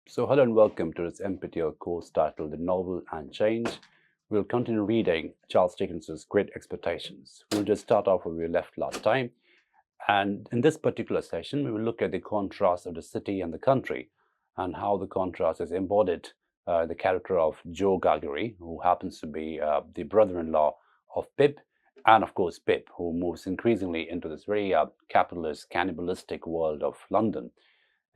So, hello and welcome to this NPTEL course titled The Novel and Change. We'll continue reading Charles Dickens's Great Expectations. We'll just start off where we left last time. And in this particular session, we will look at the contrast of the city and the country and how the contrast is embodied the character of Joe Gargery, who happens to be the brother-in-law of Pip, and of course Pip, who moves increasingly into this very capitalist, cannibalistic world of London.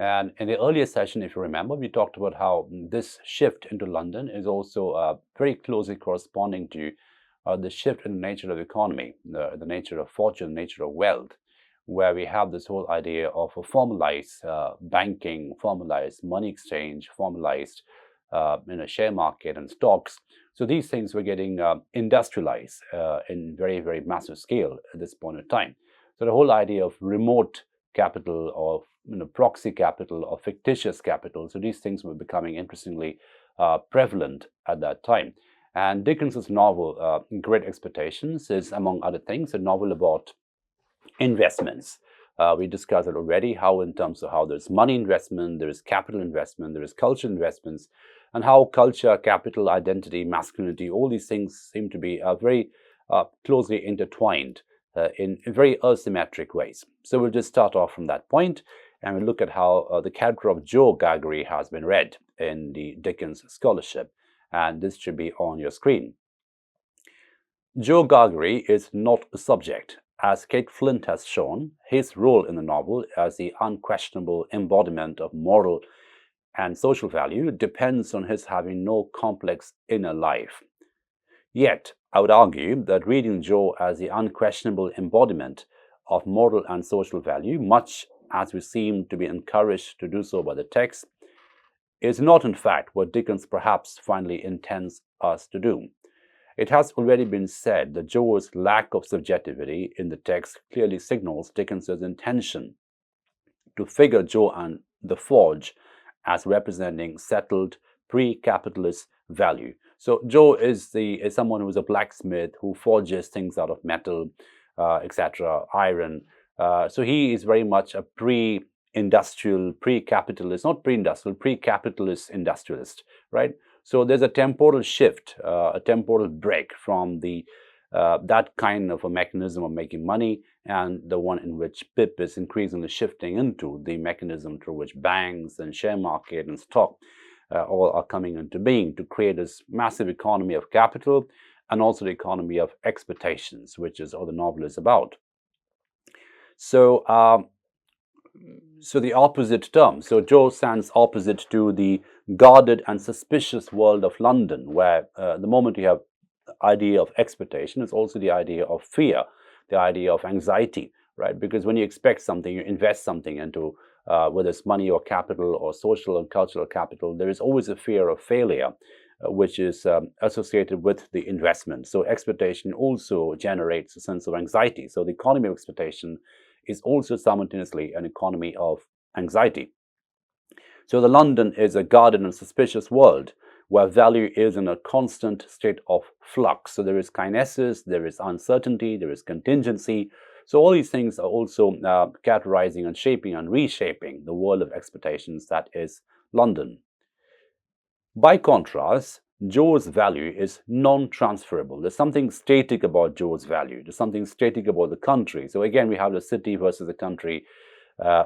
And in the earlier session, if you remember, we talked about how this shift into London is also very closely corresponding to the shift in the nature of the economy, the nature of fortune, the nature of wealth, where we have this whole idea of a formalized banking, formalized money exchange, formalized share market and stocks. So these things were getting industrialized in very, very massive scale at this point in time. So the whole idea of remote capital or proxy capital or fictitious capital. So these things were becoming interestingly prevalent at that time. And Dickens's novel, Great Expectations, is, among other things, a novel about investments. We discussed it already, how in terms of how there's money investment, there is capital investment, there is cultural investments, and how culture, capital, identity, masculinity, all these things seem to be very closely intertwined in very asymmetric ways. So we'll just start off from that point and we'll look at how the character of Joe Gargery has been read in the Dickens scholarship. And this should be on your screen. Joe Gargery is not a subject. As Kate Flint has shown, his role in the novel as the unquestionable embodiment of moral and social value depends on his having no complex inner life. Yet, I would argue that reading Joe as the unquestionable embodiment of moral and social value, much as we seem to be encouraged to do so by the text, is not in fact what Dickens perhaps finally intends us to do. It has already been said that Joe's lack of subjectivity in the text clearly signals Dickens's intention to figure Joe and the Forge as representing settled pre-capitalist value. So Joe is someone who is a blacksmith who forges things out of metal, etc., iron. So he is very much a pre-industrial, pre-capitalist, not pre-industrial, pre-capitalist industrialist, right? So there's a temporal shift, a temporal break from that kind of a mechanism of making money and the one in which Pip is increasingly shifting into the mechanism through which banks and share market and stock all are coming into being to create this massive economy of capital and also the economy of expectations, which is all the novel is about. So, the opposite term. So Joe stands opposite to the guarded and suspicious world of London, where the moment you have the idea of expectation, it's also the idea of fear, the idea of anxiety, right? Because when you expect something, you invest something into whether it's money or capital or social and cultural capital, there is always a fear of failure, which is associated with the investment. So expectation also generates a sense of anxiety. So the economy of expectation is also simultaneously an economy of anxiety. So the London is a guarded and suspicious world where value is in a constant state of flux. So there is kinesis, there is uncertainty, there is contingency. So all these things are also characterizing and shaping and reshaping the world of expectations that is London. By contrast, Joe's value is non-transferable. There's something static about Joe's value. There's something static about the country. So again, we have the city versus the country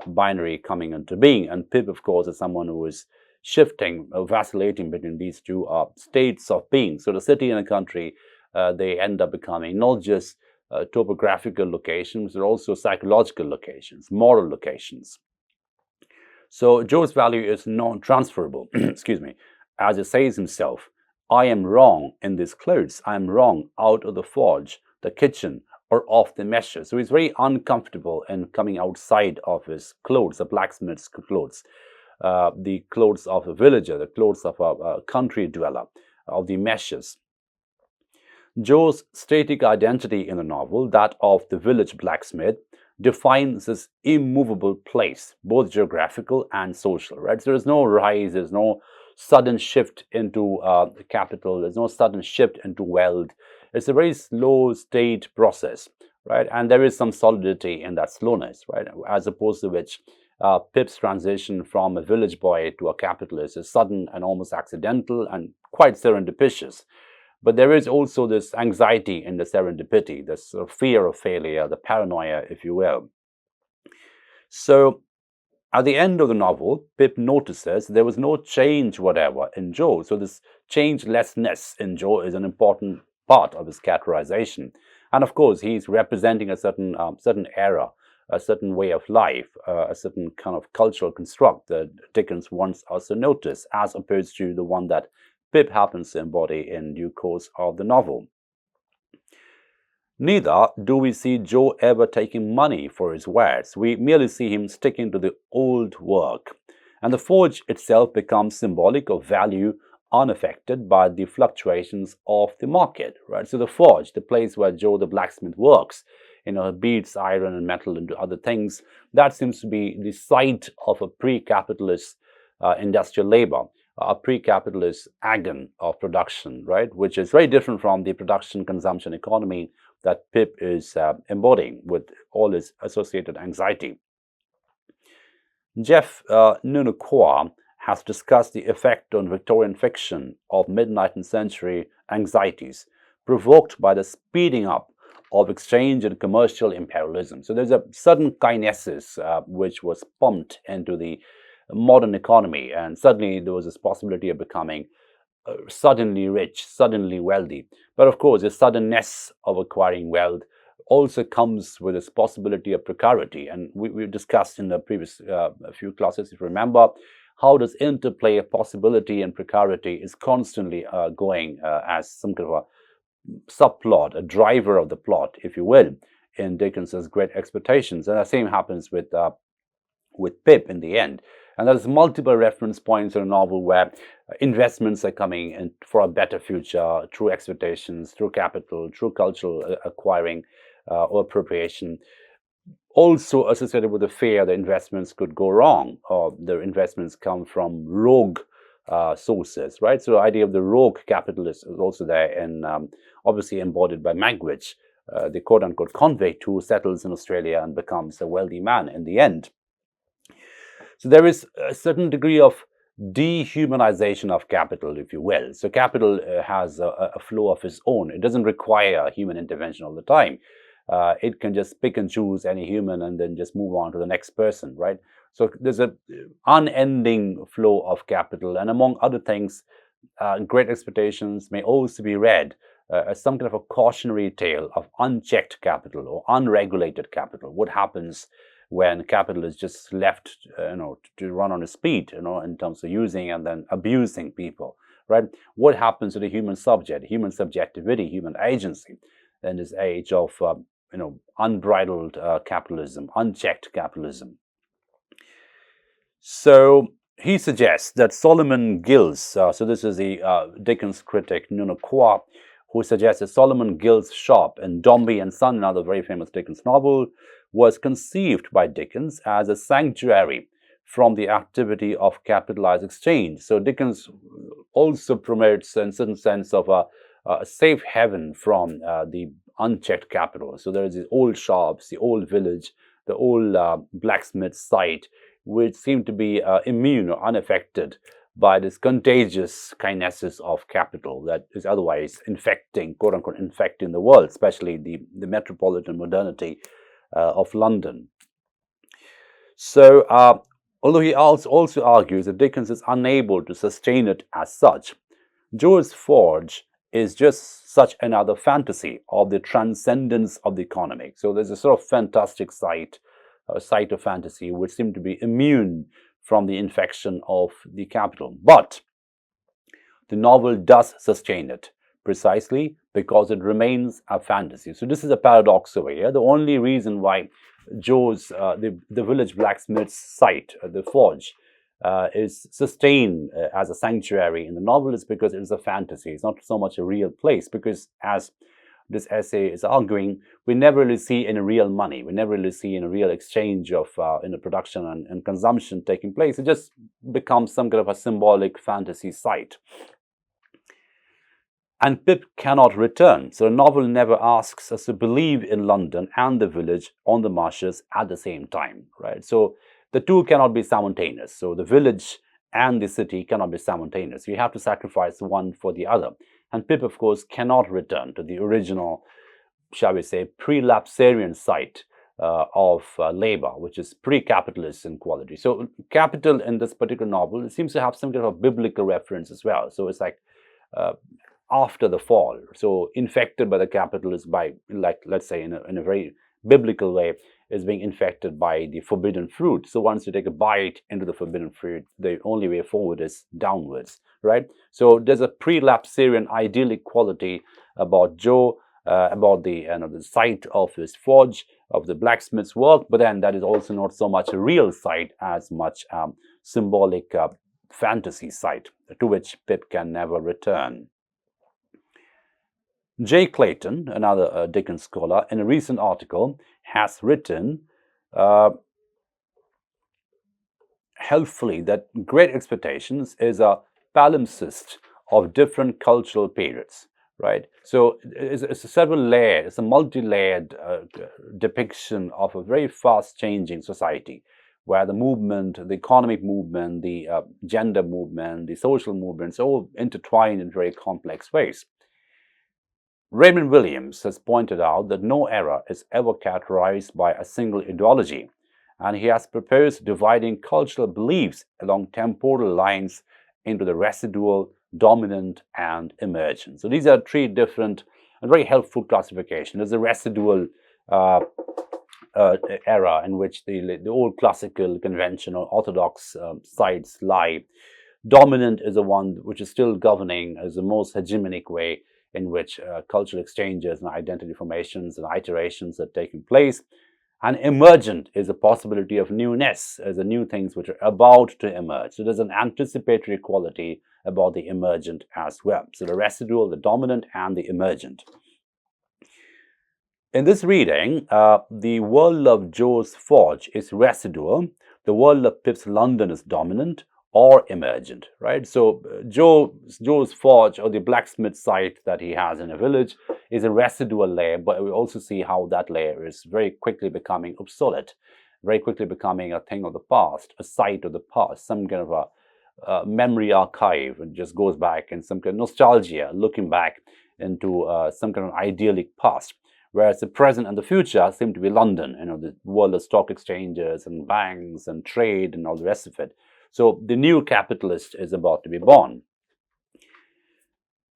binary coming into being. And Pip, of course, is someone who is shifting, vacillating between these two states of being. So the city and the country, they end up becoming not just topographical locations, but also psychological locations, moral locations. So Joe's value is non-transferable. Excuse me. As he says himself, I am wrong in these clothes. I am wrong out of the forge, the kitchen, or off the meshes. So he's very uncomfortable in coming outside of his clothes, the blacksmith's clothes, the clothes of a villager, the clothes of a country dweller, of the meshes. Joe's static identity in the novel, that of the village blacksmith, defines this immovable place, both geographical and social, right? So there's no rise, there's no sudden shift into capital, there's no sudden shift into wealth. It's a very slow state process, right? And there is some solidity in that slowness, right? As opposed to which Pip's transition from a village boy to a capitalist is sudden and almost accidental and quite serendipitous. But there is also this anxiety in the serendipity, this sort of fear of failure, the paranoia, if you will. So at the end of the novel, Pip notices there was no change whatever in Joe. So this changelessness in Joe is an important part of his characterization. And of course, he's representing a certain era, a certain way of life, a certain kind of cultural construct that Dickens wants us to notice, as opposed to the one that Pip happens to embody in due course of the novel. Neither do we see Joe ever taking money for his wares. We merely see him sticking to the old work. And the forge itself becomes symbolic of value unaffected by the fluctuations of the market, right? So the forge, the place where Joe the blacksmith works, beats iron and metal into other things, that seems to be the site of a pre-capitalist industrial labor, a pre-capitalist agon of production, right? Which is very different from the production consumption economy that Pip is embodying with all its associated anxiety. Jeff Nunukoa has discussed the effect on Victorian fiction of mid-19th century anxieties provoked by the speeding up of exchange and commercial imperialism. So there's a sudden kinesis which was pumped into the modern economy, and suddenly there was this possibility of becoming suddenly rich, suddenly wealthy. But of course, the suddenness of acquiring wealth also comes with this possibility of precarity. And we discussed in the previous few classes, if you remember, how this interplay of possibility and precarity is constantly going as some kind of a subplot, a driver of the plot, if you will, in Dickens's Great Expectations. And the same happens with Pip in the end. And there's multiple reference points in a novel where investments are coming in for a better future through expectations, through capital, through cultural acquiring or appropriation. Also associated with the fear that investments could go wrong, or the investments come from rogue sources, right? So the idea of the rogue capitalist is also there, and obviously embodied by Magwitch, the quote-unquote convict who settles in Australia and becomes a wealthy man in the end. So there is a certain degree of dehumanization of capital, if you will. So capital has a flow of its own. It doesn't require human intervention all the time. It can just pick and choose any human and then just move on to the next person, right? So there's an unending flow of capital. And among other things, Great Expectations may also be read as some kind of a cautionary tale of unchecked capital or unregulated capital. What happens when capital is just left, to run on its feet, in terms of using and then abusing people, right? What happens to the human subject, human subjectivity, human agency in this age of, unbridled capitalism, unchecked capitalism? So he suggests that Solomon Gills, so this is the Dickens critic Nunukoa, who suggests that Solomon Gills' shop in Dombey and Son, another very famous Dickens novel, was conceived by Dickens as a sanctuary from the activity of capitalized exchange. So Dickens also promotes a certain sense of a safe haven from the unchecked capital. So there is the old shops, the old village, the old blacksmith site, which seem to be immune or unaffected by this contagious kinesis of capital that is otherwise infecting, quote unquote, infecting the world, especially the metropolitan modernity of London. So, although he also argues that Dickens is unable to sustain it as such, Joe's Forge is just such another fantasy of the transcendence of the economic. So there's a sort of fantastic site of fantasy which seemed to be immune from the infection of the capital. But the novel does sustain it, precisely because it remains a fantasy. So this is a paradox over here. The only reason why Joe's, the village blacksmith's site, the forge, is sustained as a sanctuary in the novel is because it is a fantasy. It's not so much a real place, because as this essay is arguing, we never really see any real money. We never really see any real exchange of production and consumption taking place. It just becomes some kind of a symbolic fantasy site. And Pip cannot return. So the novel never asks us to believe in London and the village on the marshes at the same time, right? So the two cannot be simultaneous. So the village and the city cannot be simultaneous. You have to sacrifice one for the other. And Pip, of course, cannot return to the original, shall we say, pre-Lapsarian site of labor, which is pre-capitalist in quality. So capital in this particular novel, it seems to have some kind of a biblical reference as well. So it's like after the fall, so infected by the capitalists by, like, let's say in a very biblical way, is being infected by the forbidden fruit. So once you take a bite into the forbidden fruit, the only way forward is downwards, right? So there's a pre-Lapsarian idyllic quality about Joe, about the site of his forge, of the blacksmith's work, but then that is also not so much a real site as much symbolic fantasy site to which Pip can never return. Jay Clayton, another Dickens scholar, in a recent article has written helpfully that Great Expectations is a palimpsest of different cultural periods, right? So it's a several layered, it's a multi-layered depiction of a very fast-changing society, where the movement, the economic movement, the gender movement, the social movements all intertwine in very complex ways. Raymond Williams has pointed out that no era is ever characterized by a single ideology, and he has proposed dividing cultural beliefs along temporal lines into the residual, dominant, and emergent. So these are three different and very helpful classifications. There's a residual era in which the old classical, conventional, orthodox sites lie. Dominant is the one which is still governing as the most hegemonic way in which cultural exchanges and identity formations and iterations are taking place. And emergent is a possibility of newness, as the new things which are about to emerge. So there's an anticipatory quality about the emergent as well. So the residual, the dominant, and the emergent. In this reading, the world of Joe's forge is residual. The world of Pip's London is dominant or emergent, right? So Joe's forge, or the blacksmith site that he has in a village, is a residual layer, but we also see how that layer is very quickly becoming obsolete, very quickly becoming a thing of the past, a site of the past, some kind of a memory archive. It just goes back in some kind of nostalgia, looking back into some kind of idyllic past. Whereas the present and the future seem to be London, the world of stock exchanges and banks and trade and all the rest of it. So the new capitalist is about to be born.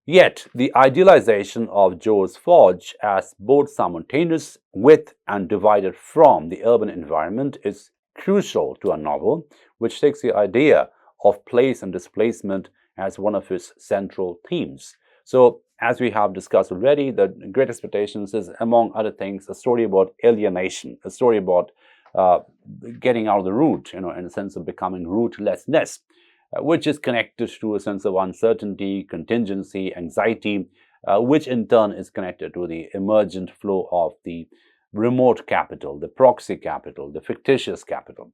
Yet the idealization of Joe's forge as both simultaneous with and divided from the urban environment is crucial to a novel which takes the idea of place and displacement as one of its central themes. So, as we have discussed already, the Great Expectations is, among other things, a story about alienation, a story about getting out of the root, in a sense of becoming rootlessness, which is connected to a sense of uncertainty, contingency, anxiety, which in turn is connected to the emergent flow of the remote capital, the proxy capital, the fictitious capital.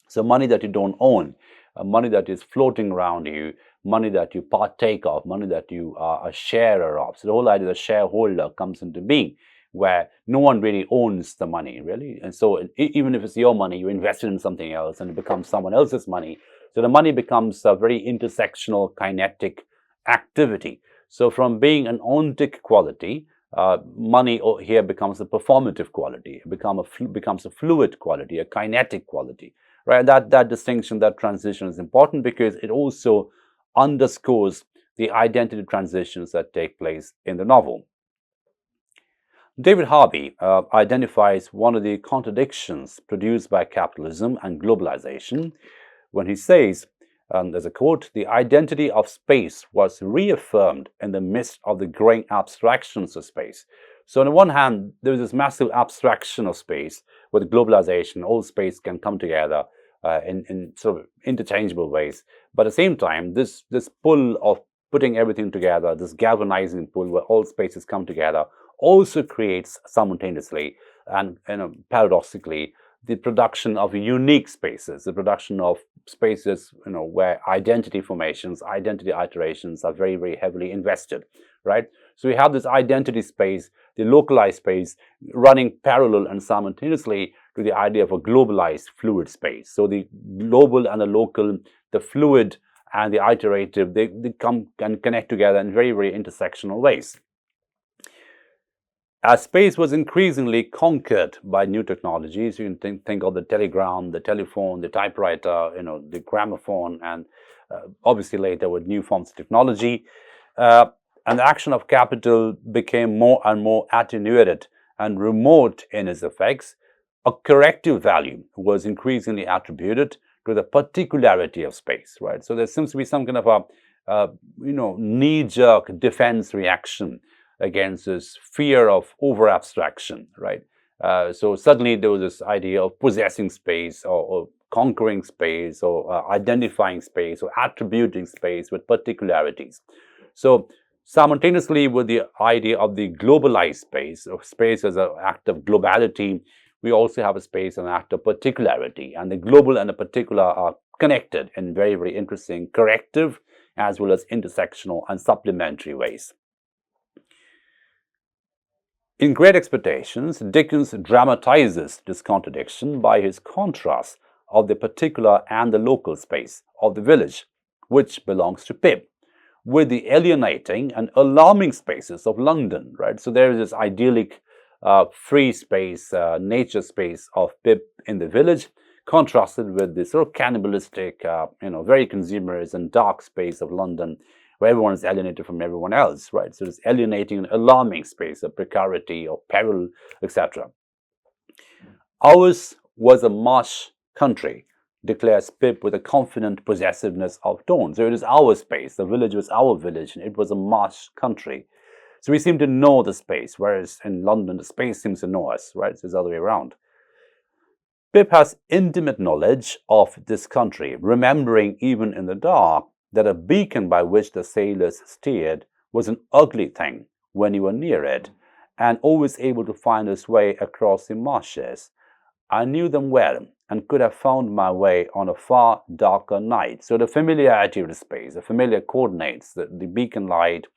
So money that you don't own, money that is floating around you, money that you partake of, money that you are a sharer of. So the whole idea of the shareholder comes into being, where no one really owns the money, really. And so even if it's your money, you invest it in something else and it becomes someone else's money. So the money becomes a very intersectional, kinetic activity. So from being an ontic quality, money here becomes a performative quality. It becomes a fluid quality, a kinetic quality. Right? That distinction, that transition is important because it also underscores the identity transitions that take place in the novel. David Harvey identifies one of the contradictions produced by capitalism and globalization when he says, there's a quote, "The identity of space was reaffirmed in the midst of the growing abstractions of space." So on the one hand, there's this massive abstraction of space with globalization. All space can come together in sort of interchangeable ways. But at the same time, this pull of putting everything together, this galvanizing pull where all spaces come together, also creates simultaneously and paradoxically the production of unique spaces, the production of spaces where identity formations, identity iterations are very, very heavily invested, right? So we have this identity space, the localized space, running parallel and simultaneously to the idea of a globalized fluid space. So the global and the local, the fluid and the iterative, they come and connect together in very, very intersectional ways. As space was increasingly conquered by new technologies, you can think of the telegram, the telephone, the typewriter, the gramophone, and obviously later with new forms of technology, and the action of capital became more and more attenuated and remote in its effects. A corrective value was increasingly attributed to the particularity of space, right? So there seems to be some kind of a knee-jerk defense reaction against this fear of over-abstraction, right? So suddenly there was this idea of possessing space or conquering space or identifying space or attributing space with particularities. So simultaneously with the idea of the globalized space, or space as an act of globality, we also have a space as an act of particularity. And the global and the particular are connected in very, very interesting corrective as well as intersectional and supplementary ways. In Great Expectations, Dickens dramatizes this contradiction by his contrast of the particular and the local space of the village, which belongs to Pip, with the alienating and alarming spaces of London, right? So there is this idyllic free space, nature space of Pip in the village, contrasted with this sort of cannibalistic, very consumerist and dark space of London, where everyone is alienated from everyone else, right? So this alienating and alarming space of precarity, of peril, etc. Ours was a marsh country, declares Pip with a confident possessiveness of tone. So it is our space. The village was our village, and it was a marsh country. So we seem to know the space, whereas in London, the space seems to know us, right? So it's the other way around. Pip has intimate knowledge of this country, remembering even in the dark that a beacon by which the sailors steered was an ugly thing when you were near it, and always able to find his way across the marshes. I knew them well and could have found my way on a far darker night. So the familiarity of the space, the familiar coordinates, the beacon light,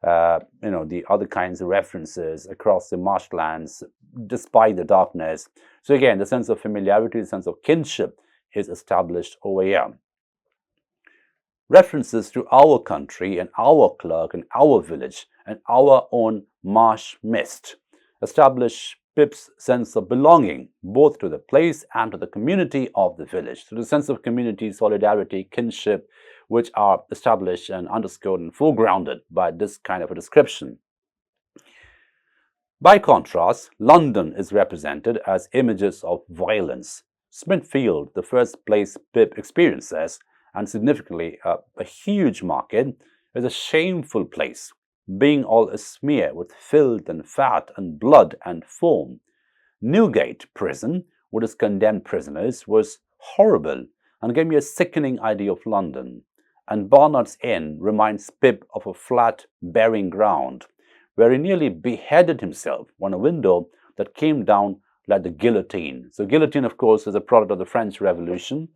the other kinds of references across the marshlands despite the darkness. So again, the sense of familiarity, the sense of kinship is established over here. References to our country and our clerk and our village and our own marsh mist establish Pip's sense of belonging both to the place and to the community of the village. So the sense of community, solidarity, kinship, which are established and underscored and foregrounded by this kind of a description. By contrast, London is represented as images of violence. Smithfield, the first place Pip experiences, and significantly a huge market, is a shameful place, being all asmear with filth and fat and blood and foam. Newgate prison, with its condemned prisoners, was horrible and gave me a sickening idea of London. And Barnard's Inn reminds Pip of a flat, burying ground, where he nearly beheaded himself on a window that came down like the guillotine. So guillotine, of course, is a product of the French Revolution.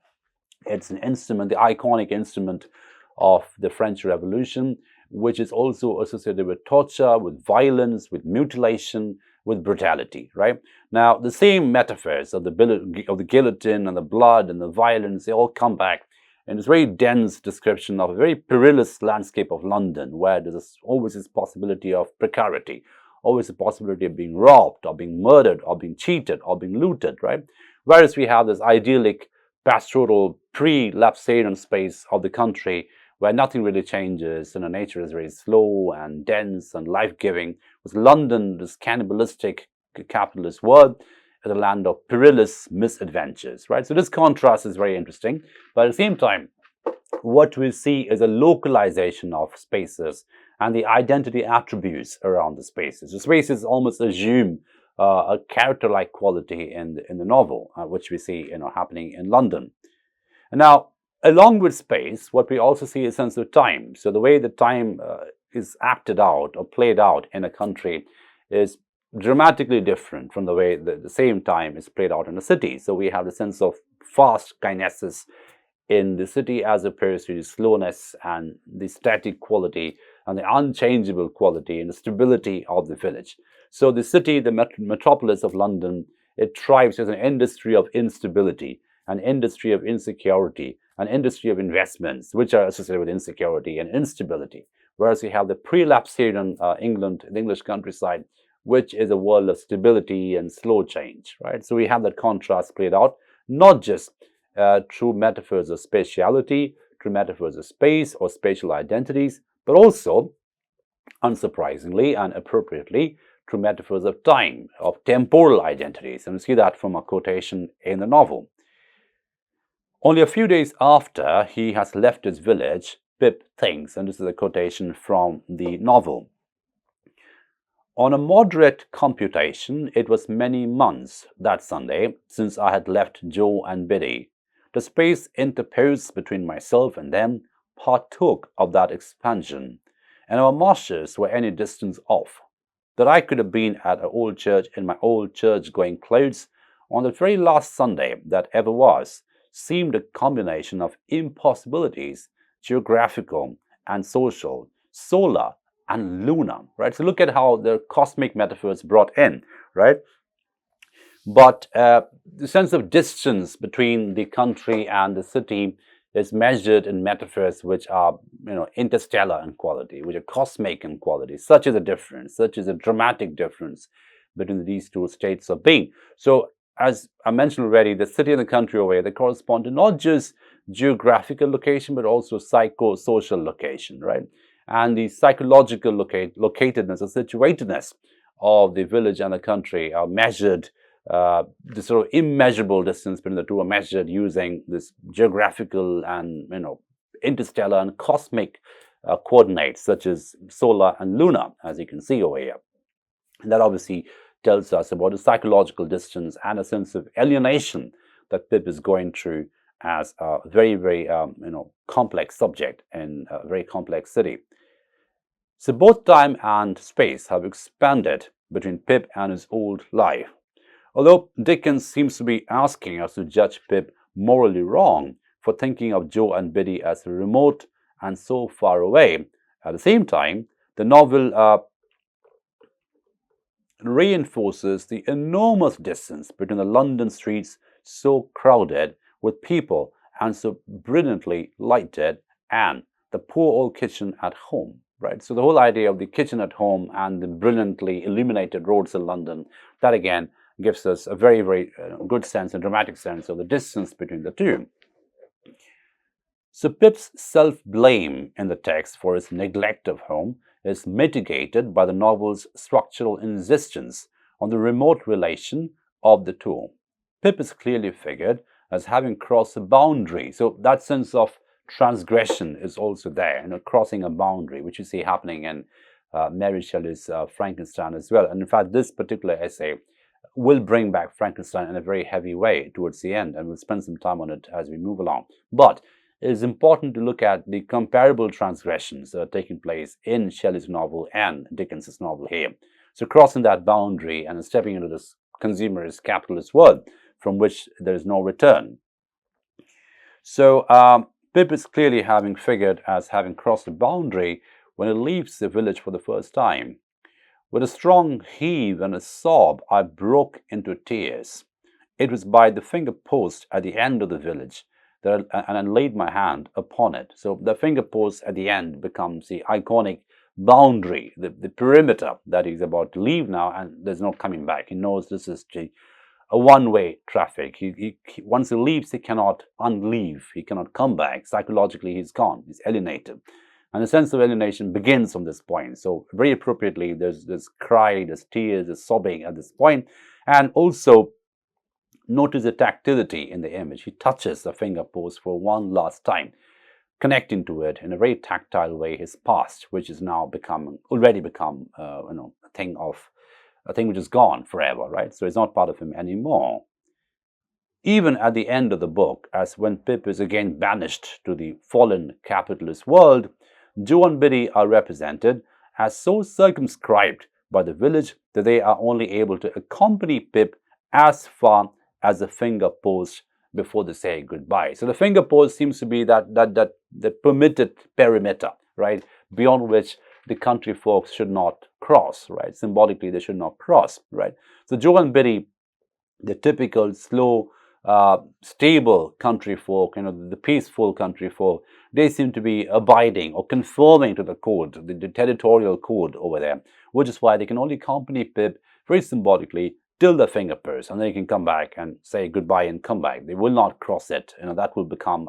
It's an instrument, the iconic instrument of the French Revolution, which is also associated with torture, with violence, with mutilation, with brutality, right? Now, the same metaphors of the guillotine and the blood and the violence, they all come back in this very dense description of a very perilous landscape of London, where there's always this possibility of precarity, always the possibility of being robbed or being murdered or being cheated or being looted, right? Whereas we have this idyllic, pastoral, pre-lapsarian space of the country where nothing really changes and the nature is very slow and dense and life-giving. With London, this cannibalistic capitalist world, is a land of perilous misadventures, right? So this contrast is very interesting. But at the same time, what we see is a localization of spaces and the identity attributes around the spaces. The spaces almost assume a character-like quality in the novel, which we see happening in London. And now, along with space, what we also see is a sense of time. So the way the time is acted out or played out in a country is dramatically different from the way the same time is played out in a city. So we have the sense of fast kinesis in the city as opposed to the slowness and the static quality and the unchangeable quality and the stability of the village. So the city, the metropolis of London, it thrives as an industry of instability, an industry of insecurity, an industry of investments, which are associated with insecurity and instability. Whereas you have the pre-lapsarian England, the English countryside, which is a world of stability and slow change, right? So we have that contrast played out, not just through metaphors of spatiality, through metaphors of space or spatial identities, but also, unsurprisingly and appropriately, through metaphors of time, of temporal identities. And we see that from a quotation in the novel. Only a few days after he has left his village, Pip thinks, and this is a quotation from the novel, on a moderate computation, it was many months that Sunday since I had left Joe and Biddy. The space interposed between myself and them partook of that expansion, and our marshes were any distance off. That I could have been at an old church in my old church-going clothes on the very last Sunday that ever was seemed a combination of impossibilities, geographical and social, solar and lunar, right? So look at how the cosmic metaphor is brought in, right? But the sense of distance between the country and the city is measured in metaphors which are, interstellar in quality, which are cosmic in quality. Such is a difference, such is a dramatic difference between these two states of being. So as I mentioned already, the city and the country over here, they correspond to not just geographical location, but also psychosocial location, right? And the psychological locatedness or situatedness of the village and the country are measured, the sort of immeasurable distance between the two are measured using this geographical and, interstellar and cosmic coordinates such as solar and lunar, as you can see over here. And that obviously tells us about the psychological distance and a sense of alienation that Pip is going through as a very, very, complex subject in a very complex city. So both time and space have expanded between Pip and his old life. Although Dickens seems to be asking us to judge Pip morally wrong for thinking of Joe and Biddy as remote and so far away, at the same time, the novel reinforces the enormous distance between the London streets so crowded with people and so brilliantly lighted and the poor old kitchen at home. Right, so the whole idea of the kitchen at home and the brilliantly illuminated roads in London, that again gives us a very, very good sense, a dramatic sense of the distance between the two. So Pip's self-blame in the text for his neglect of home is mitigated by the novel's structural insistence on the remote relation of the two. Pip is clearly figured as having crossed a boundary, so that sense of transgression is also there, crossing a boundary, which you see happening in Mary Shelley's Frankenstein as well. And in fact, this particular essay will bring back Frankenstein in a very heavy way towards the end, and we'll spend some time on it as we move along. But it is important to look at the comparable transgressions that are taking place in Shelley's novel and Dickens's novel here. So crossing that boundary and stepping into this consumerist capitalist world from which there is no return. So Pip is clearly having figured as having crossed a boundary when he leaves the village for the first time. With a strong heave and a sob, I broke into tears. It was by the finger post at the end of the village that I laid my hand upon it. So the finger post at the end becomes the iconic boundary, the perimeter that he's about to leave now, and there's no coming back. He knows this is a one-way traffic. He once he leaves, he cannot unleave. He cannot come back. Psychologically, he's gone. He's alienated. And the sense of alienation begins from this point. So very appropriately, there's this cry, there's tears, there's sobbing at this point. And also, notice the tactility in the image. He touches the finger post for one last time, connecting to it in a very tactile way his past, which is now already become a thing which is gone forever, right? So it's not part of him anymore. Even at the end of the book, as when Pip is again banished to the fallen capitalist world, Joe and Biddy are represented as so circumscribed by the village that they are only able to accompany Pip as far as the finger post before they say goodbye. So the finger post seems to be that permitted perimeter, right, beyond which the country folks should not cross, right? Symbolically, they should not cross, right? So Joe and Biddy the typical slow, stable country folk, the peaceful country folk, they seem to be abiding or conforming to the code, the territorial code over there, which is why they can only accompany Pip very symbolically till the finger pierce, and then he can come back and say goodbye and come back. They will not cross it. That will become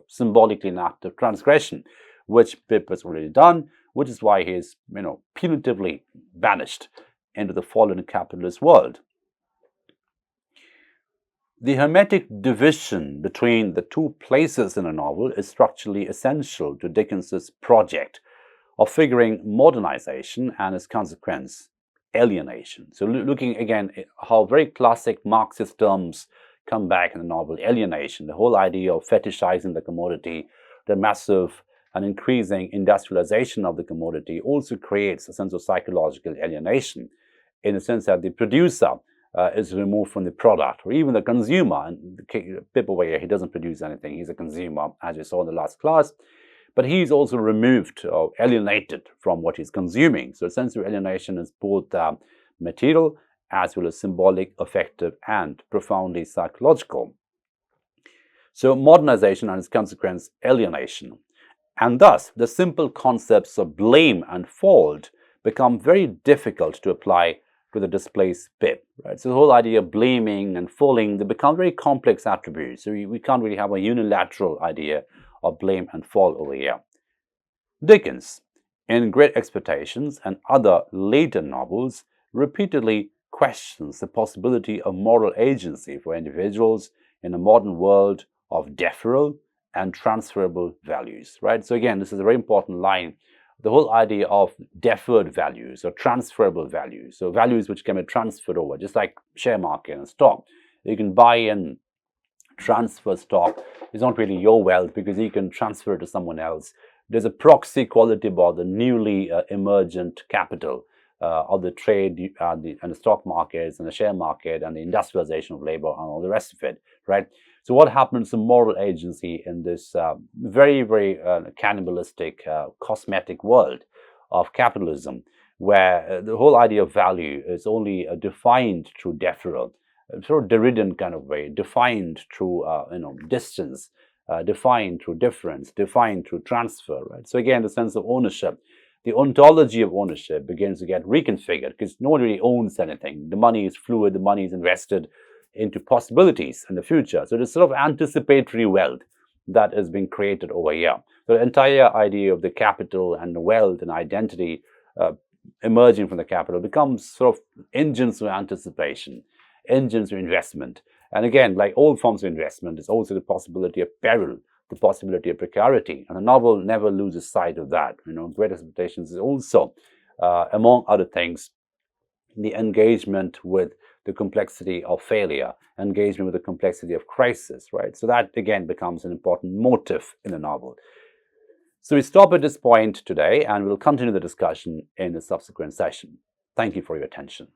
symbolically an act of transgression, which Pip has already done, which is why he is, punitively banished into the fallen capitalist world. The hermetic division between the two places in a novel is structurally essential to Dickens's project of figuring modernization and its consequence, alienation. So looking again how very classic Marxist terms come back in the novel, alienation, the whole idea of fetishizing the commodity, the massive and increasing industrialization of the commodity also creates a sense of psychological alienation, in the sense that the producer is removed from the product, or even the consumer. And Pip over here, he doesn't produce anything, he's a consumer, as we saw in the last class, but he's also removed or alienated from what he's consuming. So a sense of alienation is both material as well as symbolic, affective, and profoundly psychological. So modernization and its consequence, alienation. And thus, the simple concepts of blame and fault become very difficult to apply to the displaced Pip, right? So the whole idea of blaming and falling, they become very complex attributes. So we can't really have a unilateral idea of blame and fault over here. Dickens, in Great Expectations and other later novels, repeatedly questions the possibility of moral agency for individuals in a modern world of deferral and transferable values, right? So again, this is a very important line. The whole idea of deferred values or transferable values, so values which can be transferred over, just like share market and stock. You can buy and transfer stock. It's not really your wealth because you can transfer it to someone else. There's a proxy quality about the newly emergent capital of the trade and the stock markets and the share market and the industrialization of labor and all the rest of it, right? So what happens to moral agency in this very, very cannibalistic, cosmetic world of capitalism, where the whole idea of value is only defined through deferral, sort of Derridian kind of way, defined through distance, defined through difference, defined through transfer, right? So again, the sense of ownership, the ontology of ownership begins to get reconfigured because no one really owns anything. The money is fluid, the money is invested into possibilities in the future. So there's sort of anticipatory wealth that is being created over here. So the entire idea of the capital and the wealth and identity emerging from the capital becomes sort of engines of anticipation, engines of investment. And again, like all forms of investment, there's also the possibility of peril, the possibility of precarity. And the novel never loses sight of that. Great Expectations is also, among other things, the engagement with the complexity of failure, engagement with the complexity of crisis, right? So that again becomes an important motive in the novel. So we stop at this point today and we'll continue the discussion in the subsequent session. Thank you for your attention.